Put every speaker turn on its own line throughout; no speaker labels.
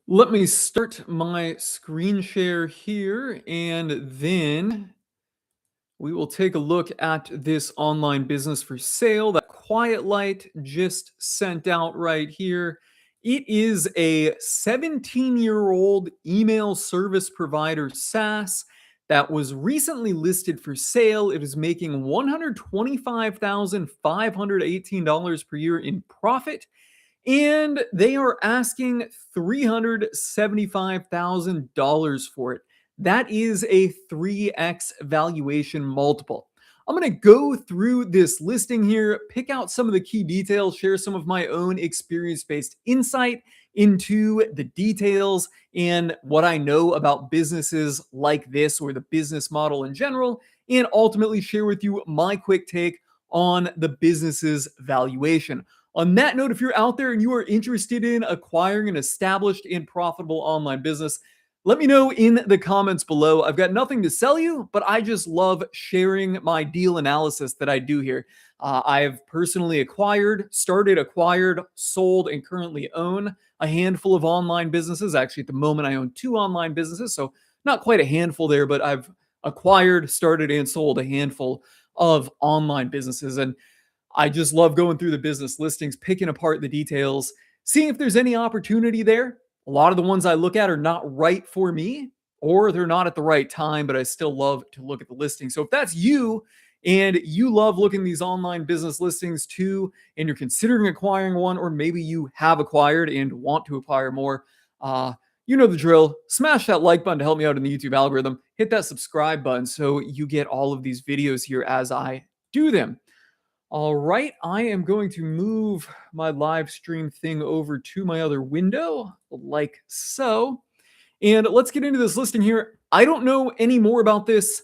Let me start my screen share here, and then we will take a look at this online business for sale that Quiet Light just sent out right here. It is a 17-year-old email service provider SaaS that was recently listed for sale. It is making $125,518 per year in profit, and they are asking $375,000 for it. That is a 3x valuation multiple. I'm going to go through this listing here, pick out some of the key details, share some of my own experience based insight into the details and what I know about businesses like this or the business model in general, and ultimately share with you my quick take on the business's valuation. On that note, if you're out there and you are interested in acquiring an established and profitable online business, let me know in the comments below. I've got nothing to sell you, but I just love sharing my deal analysis that I do here. I've personally acquired, sold, and currently own a handful of online businesses. Actually, at the moment, I own 2 online businesses, so not quite a handful there, but I've acquired, started, and sold a handful of online businesses. And I just love going through the business listings, picking apart the details, seeing if there's any opportunity there. A lot of the ones I look at are not right for me, or they're not at the right time, but I still love to look at the listing. So if that's you and you love looking at these online business listings too, and you're considering acquiring one, or maybe you have acquired and want to acquire more, you know the drill. Smash that like button to help me out in the YouTube algorithm. Hit that subscribe button so you get all of these videos here as I do them. All right, I am going to move my live stream thing over to my other window, like so. And let's get into this listing here. I don't know any more about this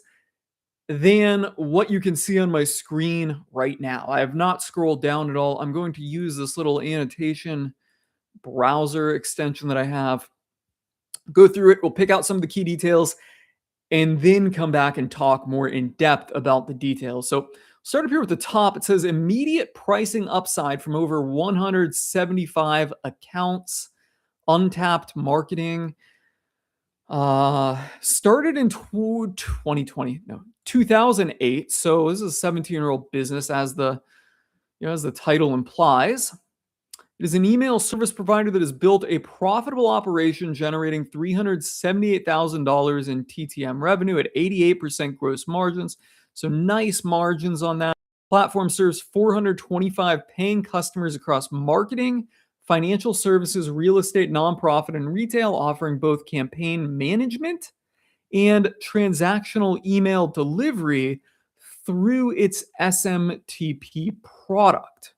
than what you can see on my screen right now. I have not scrolled down at all. I'm going to use this little annotation browser extension that I have, go through it. We'll pick out some of the key details and then come back and talk more in depth about the details. So start up here with the top. It says immediate pricing upside from over 175 accounts, untapped marketing. Started in 2008. So this is a 17-year-old business, as the title implies. It is an email service provider that has built a profitable operation generating $378,000 in TTM revenue at 88% gross margins. So nice margins on that. Platform serves 425 paying customers across marketing, financial services, real estate, nonprofit, and retail, offering both campaign management and transactional email delivery through its SMTP product.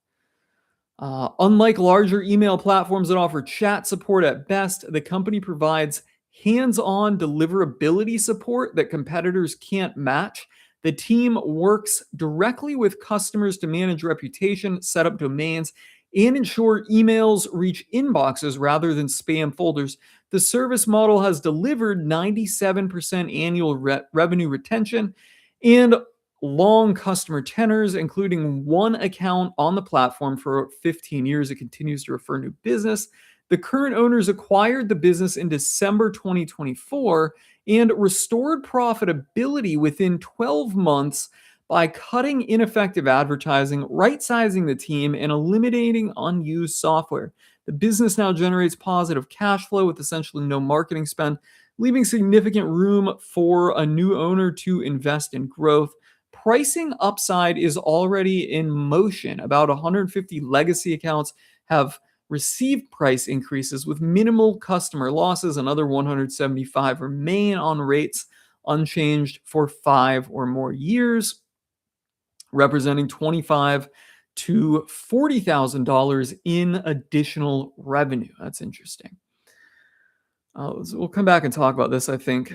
Unlike larger email platforms that offer chat support at best, the company provides hands-on deliverability support that competitors can't match. The team works directly with customers to manage reputation, set up domains, and ensure emails reach inboxes rather than spam folders. The service model has delivered 97% annual revenue retention and long customer tenors, including one account on the platform for 15 years. It continues to refer new business. The current owners acquired the business in December 2024 and restored profitability within 12 months by cutting ineffective advertising, right-sizing the team, and eliminating unused software. The business now generates positive cash flow with essentially no marketing spend, leaving significant room for a new owner to invest in growth. Pricing upside is already in motion. About 150 legacy accounts have received price increases with minimal customer losses. Another 175 remain on rates unchanged for 5 or more years, representing $25,000 to $40,000 in additional revenue. That's interesting. So we'll come back and talk about this, I think.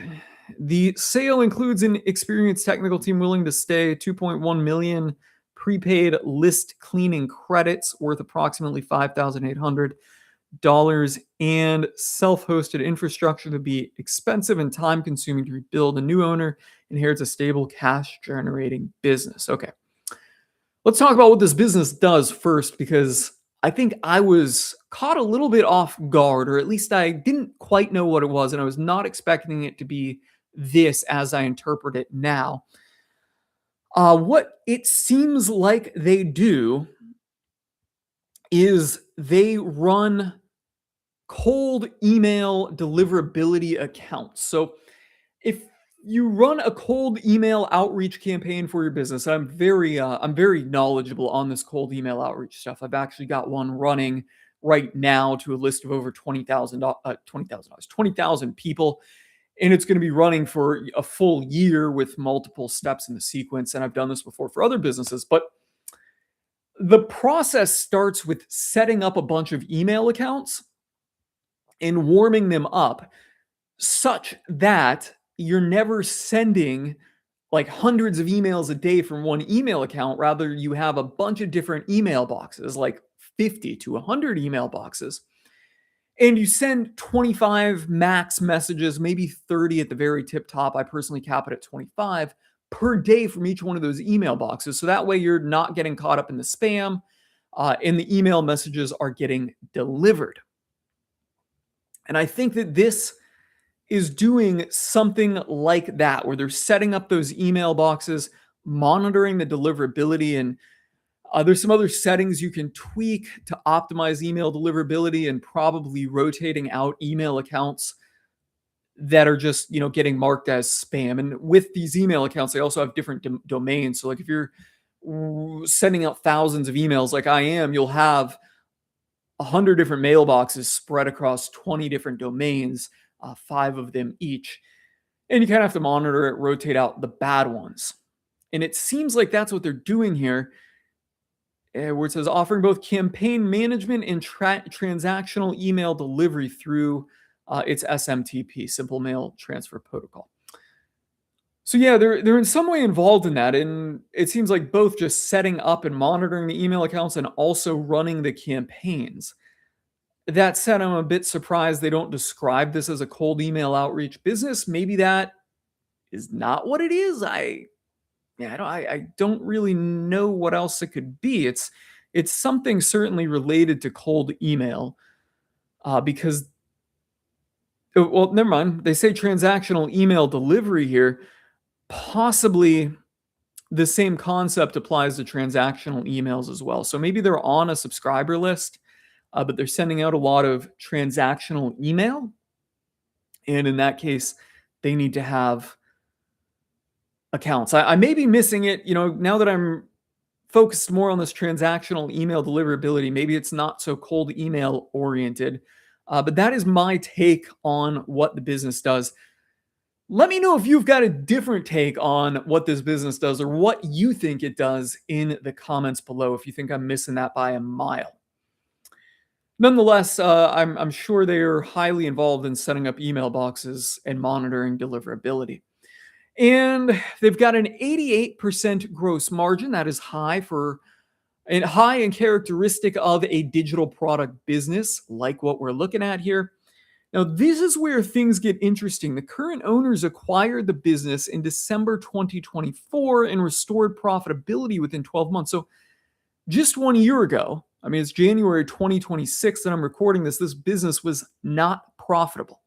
The sale includes an experienced technical team willing to stay, 2.1 million prepaid list cleaning credits worth approximately $5,800, and self-hosted infrastructure to be expensive and time-consuming to rebuild. A new owner inherits a stable cash-generating business. Okay, let's talk about what this business does first, because I think I was caught a little bit off guard, or at least I didn't quite know what it was, and I was not expecting it to be this as I interpret it now. What it seems like they do is they run cold email deliverability accounts. So if you run a cold email outreach campaign for your business, I'm very knowledgeable on this cold email outreach stuff. I've actually got one running right now to a list of over 20,000 people, and it's going to be running for a full year with multiple steps in the sequence. And I've done this before for other businesses, but the process starts with setting up a bunch of email accounts and warming them up such that you're never sending like hundreds of emails a day from one email account. Rather, you have a bunch of different email boxes, like 50 to 100 email boxes. And you send 25 max messages, maybe 30 at the very tip top. I personally cap it at 25 per day from each one of those email boxes. So that way you're not getting caught up in the spam, and the email messages are getting delivered. And I think that this is doing something like that, where they're setting up those email boxes, monitoring the deliverability, and there's some other settings you can tweak to optimize email deliverability, and probably rotating out email accounts that are just, getting marked as spam. And with these email accounts, they also have different domains. So like if you're sending out thousands of emails like I am, you'll have 100 different mailboxes spread across 20 different domains, 5 of them each. And you kind of have to monitor it, rotate out the bad ones. And it seems like that's what they're doing here, where it says offering both campaign management and transactional email delivery through its SMTP, Simple Mail Transfer Protocol. So yeah, they're in some way involved in that, and it seems like both just setting up and monitoring the email accounts and also running the campaigns. That said, I'm a bit surprised they don't describe this as a cold email outreach business. Maybe that is not what it is. I don't really know what else it could be. It's something certainly related to cold email, because well, never mind. They say transactional email delivery here. Possibly the same concept applies to transactional emails as well. So maybe they're on a subscriber list, but they're sending out a lot of transactional email. And in that case, they need to have accounts. I may be missing it. Now that I'm focused more on this transactional email deliverability, maybe it's not so cold email oriented. But that is my take on what the business does. Let me know if you've got a different take on what this business does, or what you think it does, in the comments below, if you think I'm missing that by a mile. Nonetheless, I'm sure they are highly involved in setting up email boxes and monitoring deliverability. And they've got an 88% gross margin. That is high and characteristic of a digital product business like what we're looking at here. Now, this is where things get interesting. The current owners acquired the business in December 2024 and restored profitability within 12 months. So just 1 year ago, it's January 2026 that I'm recording this, this business was not profitable.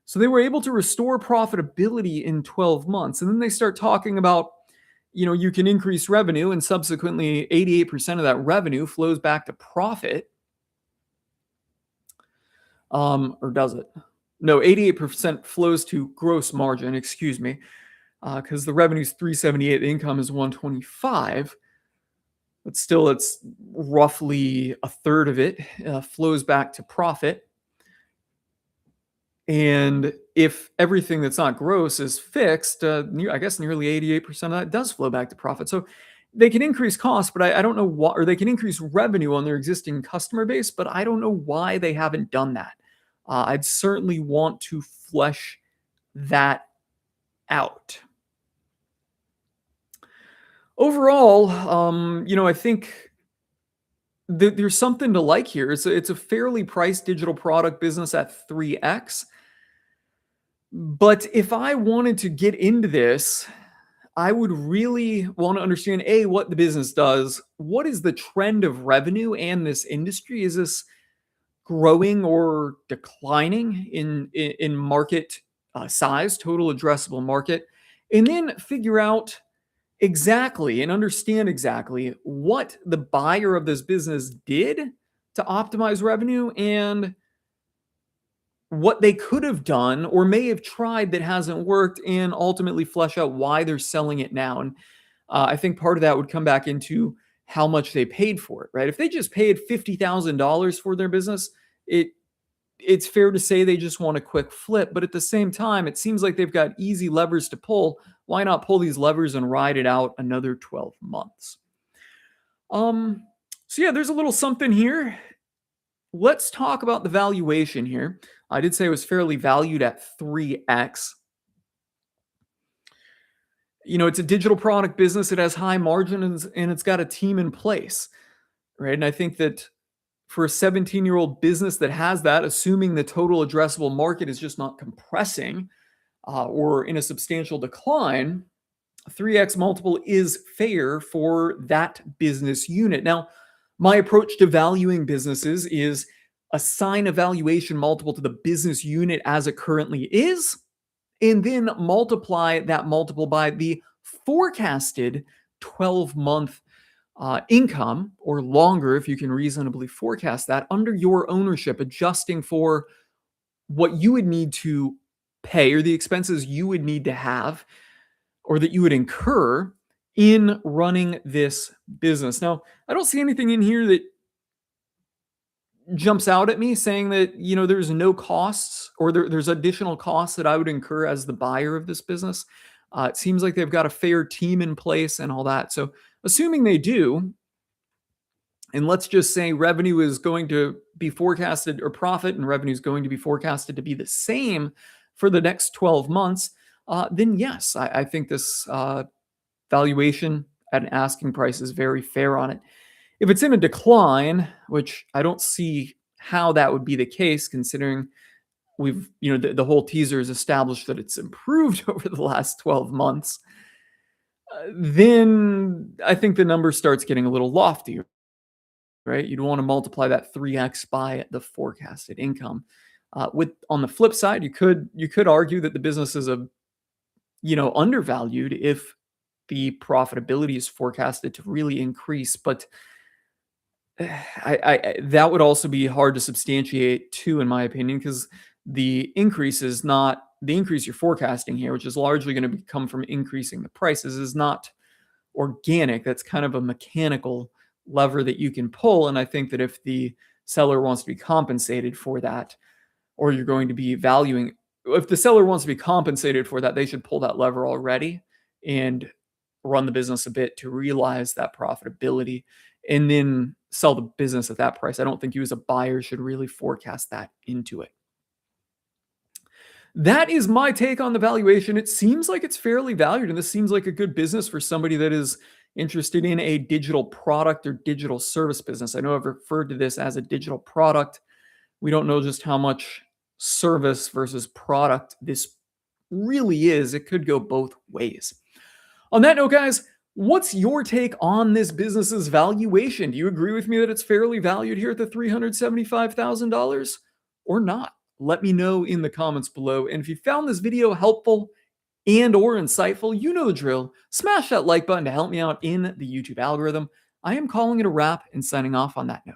So they were able to restore profitability in 12 months. And then they start talking about, you can increase revenue, and subsequently 88% of that revenue flows back to profit. Or does it? No, 88% flows to gross margin, excuse me, because the revenue is 378, the income is 125. But still, it's roughly a third of it flows back to profit. And if everything that's not gross is fixed, I guess nearly 88% of that does flow back to profit. So they can increase costs, but I don't know why, or they can increase revenue on their existing customer base, but I don't know why they haven't done that. I'd certainly want to flesh that out. Overall, I think there's something to like here. It's a fairly priced digital product business at 3x. But if I wanted to get into this, I would really want to understand, A, what the business does. What is the trend of revenue and this industry? Is this growing or declining in market size, total addressable market, and then figure out exactly and understand exactly what the buyer of this business did to optimize revenue and what they could have done or may have tried that hasn't worked, and ultimately flesh out why they're selling it now. And I think part of that would come back into how much they paid for it, right? If they just paid $50,000 for their business, it it's fair to say they just want a quick flip. But at the same time, it seems like they've got easy levers to pull. Why not pull these levers and ride it out another 12 months? Um, so yeah, there's a little something here. Let's talk about the valuation here. I did say it was fairly valued at 3x. It's a digital product business. It has high margins and it's got a team in place, right? And I think that for a 17-year-old business that has that, assuming the total addressable market is just not compressing or in a substantial decline, 3x multiple is fair for that business unit. Now, my approach to valuing businesses is assign a valuation multiple to the business unit as it currently is, and then multiply that multiple by the forecasted 12-month income or longer, if you can reasonably forecast that, under your ownership, adjusting for what you would need to pay or the expenses you would need to have or that you would incur in running this business. Now, I don't see anything in here that jumps out at me saying that, there's no costs or there's additional costs that I would incur as the buyer of this business. It seems like they've got a fair team in place and all that. So, assuming they do, and let's just say revenue is going to be forecasted, or profit and revenue is going to be forecasted to be the same for the next 12 months, then yes, I think this valuation at an asking price is very fair on it. If it's in a decline, which I don't see how that would be the case, considering the whole teaser has established that it's improved over the last 12 months, then I think the number starts getting a little loftier, right? You'd want to multiply that 3x by the forecasted income. On the flip side, you could argue that the business is undervalued if the profitability is forecasted to really increase, but that would also be hard to substantiate too, in my opinion, because the increase you're forecasting here, which is largely going to come from increasing the prices, is not organic. That's kind of a mechanical lever that you can pull. And I think that if the seller wants to be compensated for that, or you're going to be valuing, if the seller wants to be compensated for that, they should pull that lever already and run the business a bit to realize that profitability and then sell the business at that price. I don't think you as a buyer should really forecast that into it. That is my take on the valuation. It seems like it's fairly valued, and this seems like a good business for somebody that is interested in a digital product or digital service business. I know I've referred to this as a digital product. We don't know just how much service versus product this really is. It could go both ways. On that note, guys, what's your take on this business's valuation? Do you agree with me that it's fairly valued here at the $375,000 or not? Let me know in the comments below. And if you found this video helpful and or insightful, you know the drill. Smash that like button to help me out in the YouTube algorithm. I am calling it a wrap and signing off on that note.